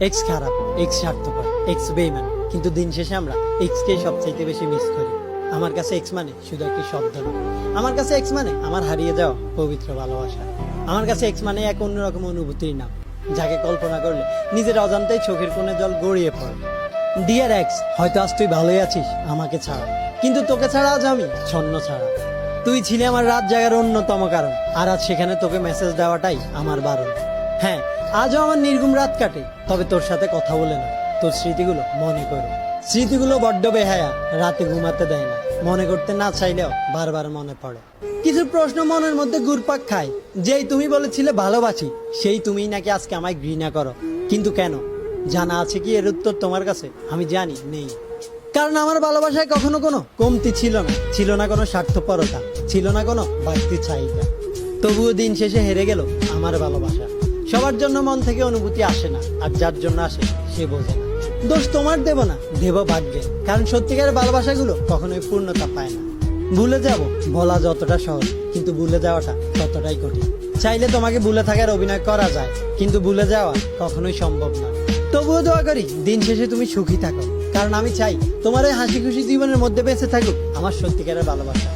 X খারাপ, x স্বার্থপর, x বেইমান, কিন্তু দিন শেষে আমরা এক্স কে সবচাইতে বেশি মিস করি। আমার কাছে এক্স মানে শুধু একটি শব্দ না, আমার কাছে এক্স মানে আমার হারিয়ে যাওয়া পবিত্র ভালোবাসা। আমার কাছে এক্স মানে এক অন্যরকম অনুভূতির নাম, যাকে কল্পনা করলে নিজের অজান্তেই চোখের কোণে জল গড়িয়ে পড়ে। ডিয়ার এক্স, হয়তো আজ তুই ভালোই আছিস আমাকে ছাড়া, কিন্তু তোকে ছাড়া আজ আমি ছন্ন ছাড়া। তুই ছিলে আমার রাত জাগার অন্যতম কারণ, আর আজ সেখানে তোকে মেসেজ দেওয়াটাই আমার বারণ। হ্যাঁ, আজও আমার নির্ঘুম রাত কাটে, তবে তোর সাথে কথা বলে না, তোর স্মৃতিগুলো মনে করো। স্মৃতিগুলো বড্ড বেহায়া, রাতে ঘুমাতে দেয় না, মনে করতে না চাইলেও বারবার মনে পড়ে। কিছু প্রশ্ন মনের মধ্যে ঘুরপাক খায়, যেই তুমি বলেছিলে ভালোবাসি, সেই তুমিই নাকি আজকে আমায় ঘৃণা করো। কিন্তু কেন? জানা আছে কি এর উত্তর তোমার কাছে? আমি জানি নেই। কারণ আমার ভালোবাসায় কখনো কোনো কমতি ছিল না, ছিল না কোনো স্বার্থপরতা, ছিল না কোনো বাড়তি চাহিদা। তবুও দিন শেষে হেরে গেল আমার ভালোবাসা। সবার জন্য মন থেকে অনুভূতি আসে না, আর যার জন্য আসে সে বোঝে না। দোষ তোমার দেব না, দেব ভাগ্যে, কারণ সত্যিকারের ভালোবাসাগুলো কখনোই পূর্ণতা পায় না। ভুলে যাব বলা যতটা সহজ, কিন্তু ভুলে যাওয়াটা ততটাই কঠিন। চাইলে তোমাকে ভুলে থাকার অভিনয় করা যায়, কিন্তু ভুলে যাওয়া কখনোই সম্ভব না। তবুও দোয়া করি দিন শেষে তুমি সুখী থাকো, কারণ আমি চাই তোমার এই হাসি খুশি জীবনের মধ্যে বেঁচে থাকুক আমার সত্যিকারের ভালোবাসা।